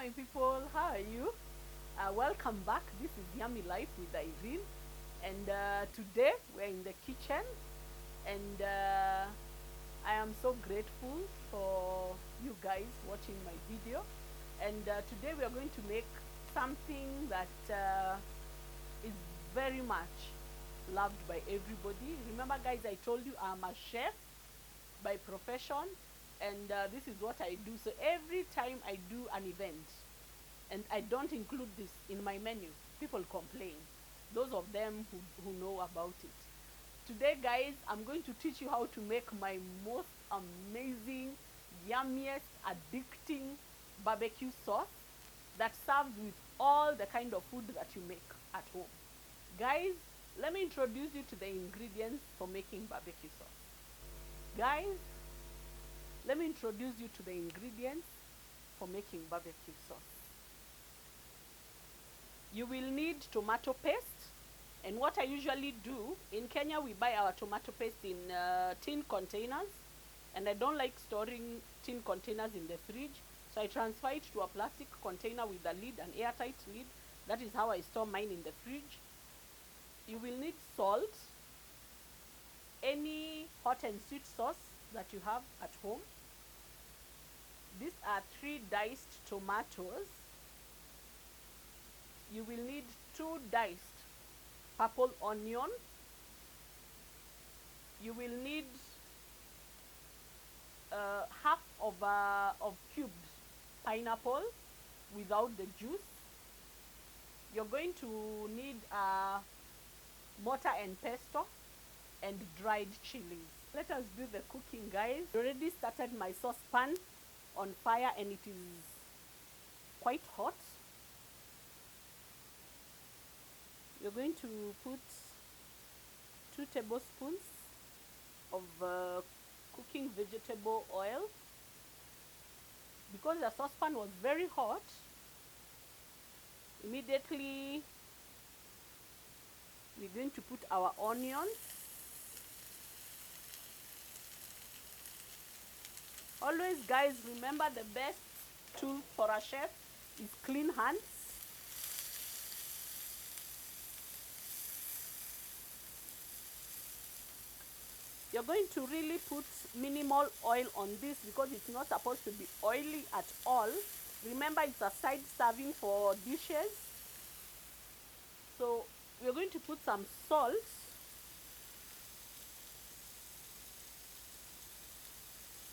my people, how are you? Welcome back. This is Yummy Life with Irene, and today we're in the kitchen, and I am so grateful for you guys watching my video. And today we are going to make something that is very much loved by everybody. Remember, guys, I told you I'm a chef by profession, and this is what I do. So every time I do an event and I don't include this in my menu, people complain. Those of them who know about it. Today, guys, I'm going to teach you how to make my most amazing, yummiest, addicting barbecue sauce that serves with all the kind of food that you make at home. Guys, let me introduce you to the ingredients for making barbecue sauce. Guys, let me introduce you to the ingredients for making barbecue sauce. You will need tomato paste, and what I usually do, in Kenya we buy our tomato paste in tin containers, and I don't like storing tin containers in the fridge, so I transfer it to a plastic container with a lid, an airtight lid. That is how I store mine in the fridge. You will need salt, any hot and sweet sauce that you have at home. These are 3 diced tomatoes. You will need 2 diced purple onion. You will need half of cubed pineapple without the juice. You're going to need mortar and pesto and dried chilies. Let us do the cooking, guys. I already started my saucepan on fire and it is quite hot. You're going to put 2 tablespoons of cooking vegetable oil. Because the saucepan was very hot, immediately we're going to put our onion. Always, guys, remember the best tool for a chef is clean hands. You're going to really put minimal oil on this because it's not supposed to be oily at all. Remember, it's a side serving for dishes. So we're going to put some salt.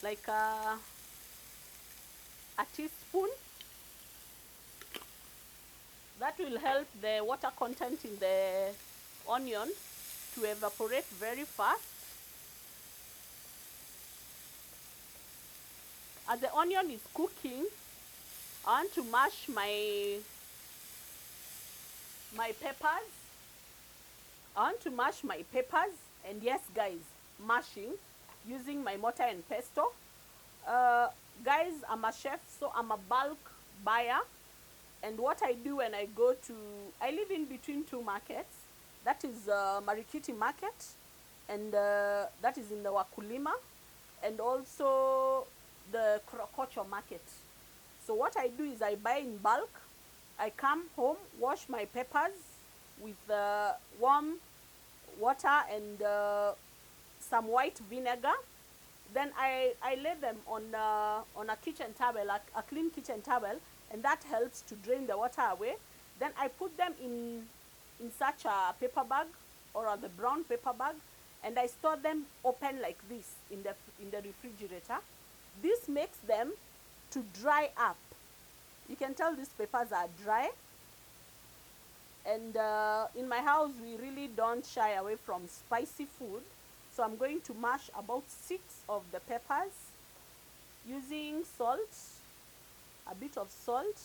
Like a teaspoon. That will help the water content in the onion to evaporate very fast. As the onion is cooking, I want to mash my peppers. I want to mash my peppers, and yes, guys, mashing using my mortar and pesto. Guys, I'm a chef, so I'm a bulk buyer, and what I do when I live in between 2 markets. That is Marikiti market, and that is in the Wakulima, and also the Krokocho market. So what I do is I buy in bulk. I come home, wash my peppers with warm water and some white vinegar. Then I lay them on a kitchen towel, a clean kitchen towel, and that helps to drain the water away. Then I put them in such a paper bag or the brown paper bag, and I store them open like this in the refrigerator. This makes them to dry up. You can tell these peppers are dry. And in my house, we really don't shy away from spicy food. So I'm going to mash about 6 of the peppers using salt, a bit of salt.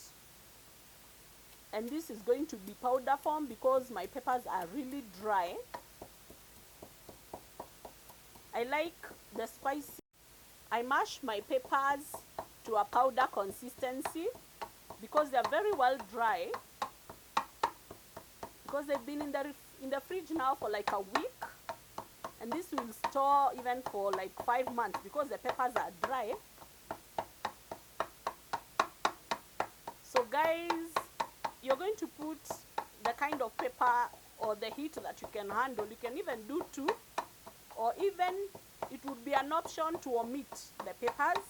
And this is going to be powder form because my peppers are really dry. I like the spicy. I mash my peppers to a powder consistency because they're very well dry. Because they've been in the fridge now for like a week, and this will store even for like 5 months because the peppers are dry. So guys, you're going to put the kind of pepper or the heat that you can handle. You can even do 2, or even it would be an option to omit the peppers.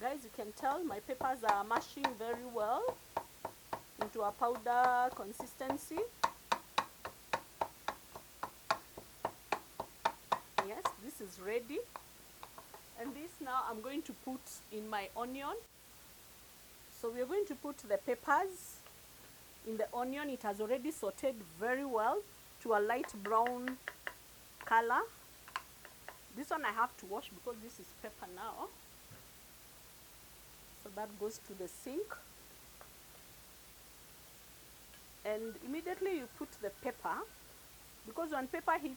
Guys, you can tell my peppers are mashing very well into a powder consistency. Yes, this is ready. And this now I'm going to put in my onion. So we're going to put the peppers in the onion. It has already sauteed very well to a light brown color. This one I have to wash because this is pepper now. So that goes to the sink. And immediately you put the pepper, because when pepper hits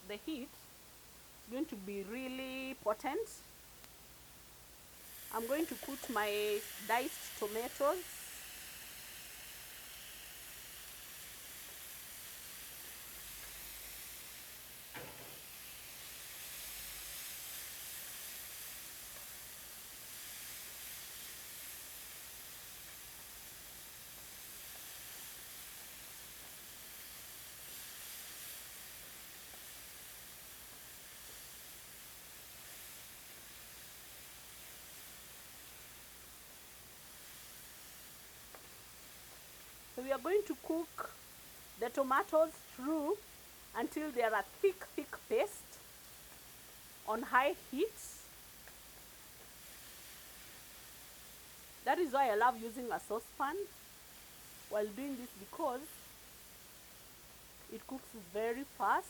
the heat, it's going to be really potent. I'm going to put my diced tomatoes. So we are going to cook the tomatoes through until they are a thick paste on high heat. That is why I love using a saucepan while doing this, because it cooks very fast.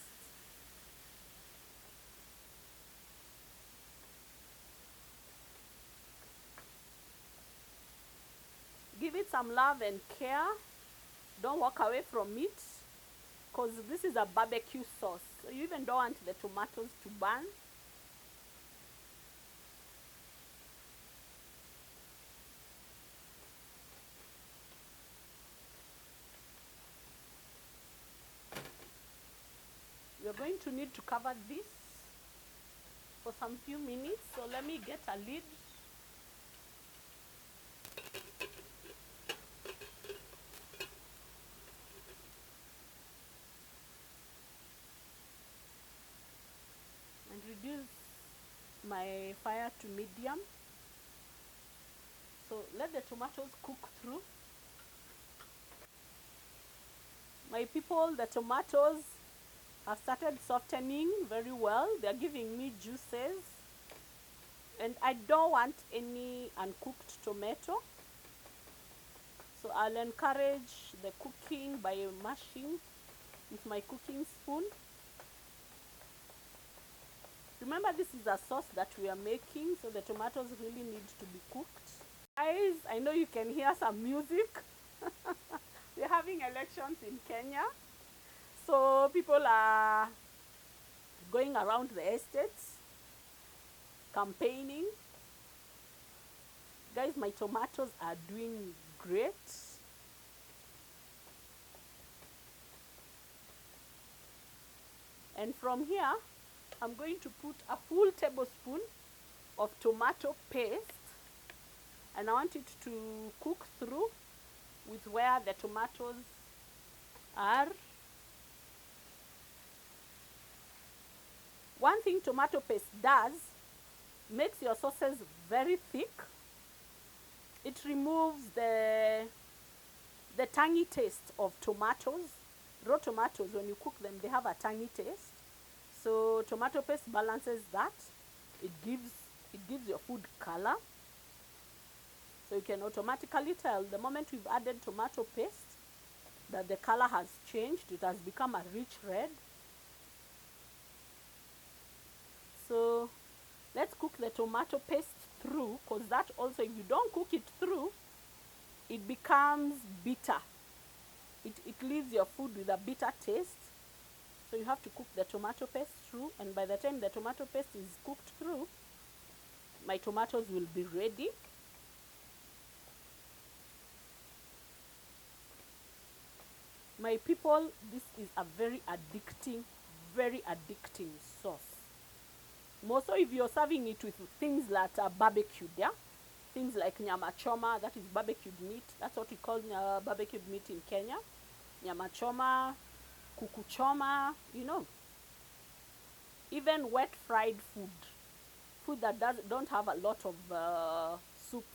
Give it some love and care. Don't walk away from it, because this is a barbecue sauce. So you even don't want the tomatoes to burn. You're going to need to cover this for some few minutes. So let me get a lid. And reduce my fire to medium. So let the tomatoes cook through. My people, the tomatoes have started softening very well. They're giving me juices. And I don't want any uncooked tomato. So I'll encourage the cooking by mashing with my cooking spoon. Remember, this is a sauce that we are making, so the tomatoes really need to be cooked. Guys, I know you can hear some music. We're having elections in Kenya. So people are going around the estates, campaigning. Guys, my tomatoes are doing great. And from here, I'm going to put a full tablespoon of tomato paste, and I want it to cook through with where the tomatoes are. One thing tomato paste does, makes your sauces very thick. It removes the tangy taste of tomatoes. Raw tomatoes, when you cook them, they have a tangy taste. So tomato paste balances that. It gives your food color. So you can automatically tell the moment we've added tomato paste that the color has changed. It has become a rich red. So let's cook the tomato paste through, because that also, if you don't cook it through, it becomes bitter. It leaves your food with a bitter taste. So you have to cook the tomato paste through, and by the time the tomato paste is cooked through, my tomatoes will be ready. My people, this is a very addicting sauce. More so if you're serving it with things that are barbecued, yeah? things like nyama choma, that is barbecued meat. That's what we call barbecued meat in Kenya. Nyama choma, kuku choma, you know. Even wet fried food that don't have a lot of soups.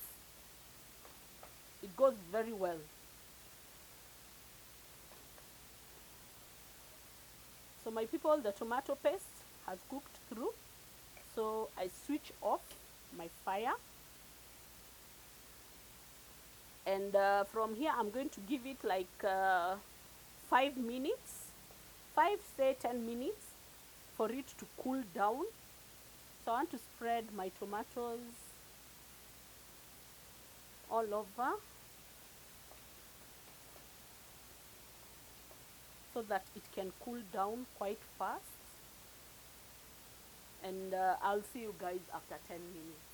It goes very well. So my people, the tomato paste has cooked through. So I switch off my fire. And from here, I'm going to give it like 5 minutes, 5, say 10 minutes for it to cool down. So I want to spread my tomatoes all over so that it can cool down quite fast. And I'll see you guys after 10 minutes.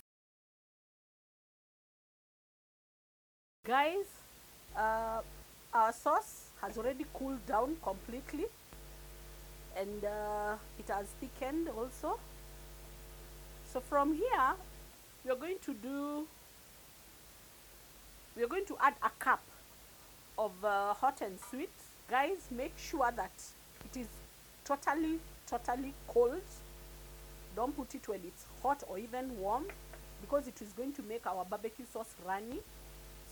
Guys, our sauce has already cooled down completely, and it has thickened also. So from here, we're going to add a cup of hot and sweet. Guys, make sure that it is totally cold. Don't put it when it's hot or even warm, because it is going to make our barbecue sauce runny.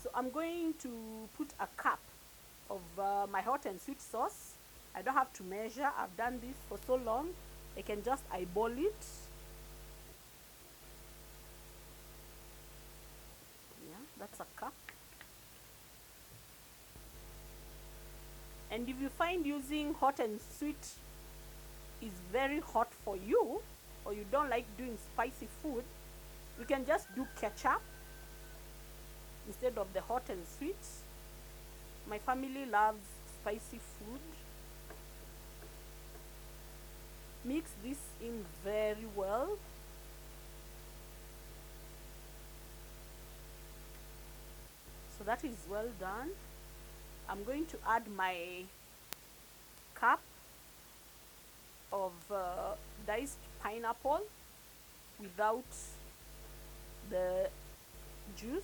So I'm going to put a cup of my hot and sweet sauce. I don't have to measure. I've done this for so long. I can just eyeball it. Yeah, that's a cup. And if you find using hot and sweet is very hot for you, or you don't like doing spicy food, you can just do ketchup instead of the hot and sweet. My family loves spicy food. Mix this in very well. So that is well done. I'm going to add my cup of diced pineapple without the juice.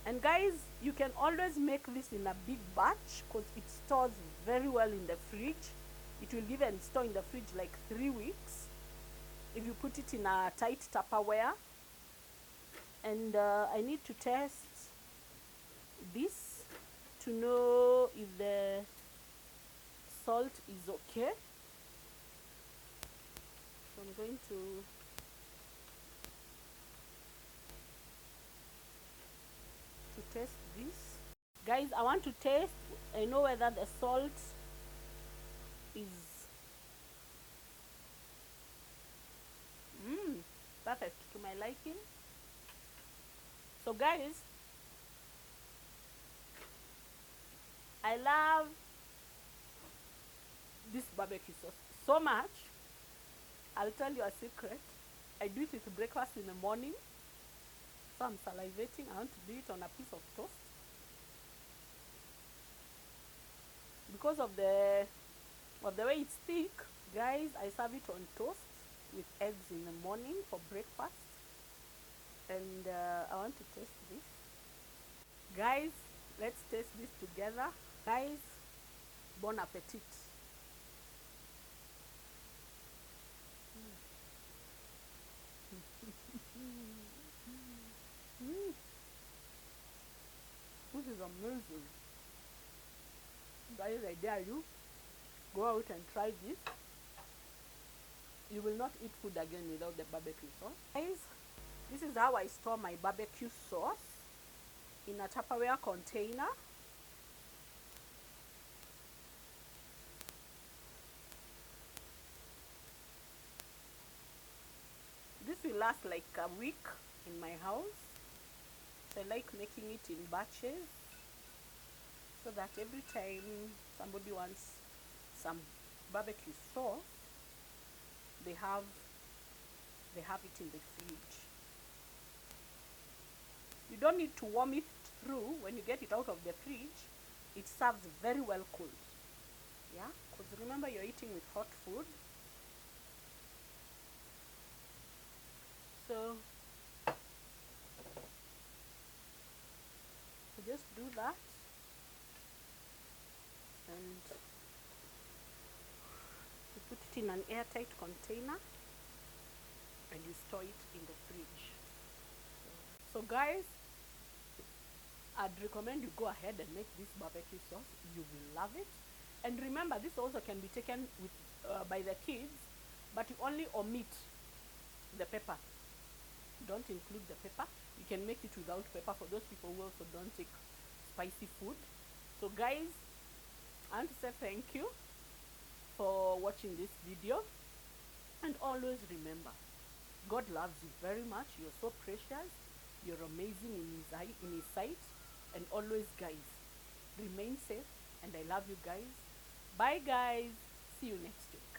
And guys, you can always make this in a big batch because it stores very well in the fridge. It will even store in the fridge like 3 weeks if you put it in a tight Tupperware. And I need to test this to know if the salt is okay. So I'm going to test this. Guys, I want to taste. I know whether the salt is perfect to my liking. So guys, I love this barbecue sauce so much. I'll tell you a secret. I do it with breakfast in the morning. So I'm salivating. I want to do it on a piece of toast. Because of the way it's thick, guys, I serve it on toast with eggs in the morning for breakfast. And I want to taste this. Guys, let's taste this together. Guys, bon appetit. This is amazing. Guys, I dare you, go out and try this. You will not eat food again without the barbecue sauce. Guys, this is how I store my barbecue sauce in a Tupperware container. This will last like a week in my house. So I like making it in batches so that every time somebody wants some barbecue sauce, they have it in the fridge. You don't need to warm it through. When you get it out of the fridge, it serves very well cooled. Yeah, because remember, you're eating with hot food. So you just do that, and you put it in an airtight container and you store it in the fridge. So guys, I'd recommend you go ahead and make this barbecue sauce. You will love it. And remember, this also can be taken with by the kids, but you only omit the pepper. Don't include the pepper. You can make it without pepper for those people who also don't take spicy food. So guys, I want to say thank you for watching this video, and always remember, God loves you very much. You're so precious. You're amazing in his sight. And always, guys, remain safe, and I love you guys. Bye guys, see you next week.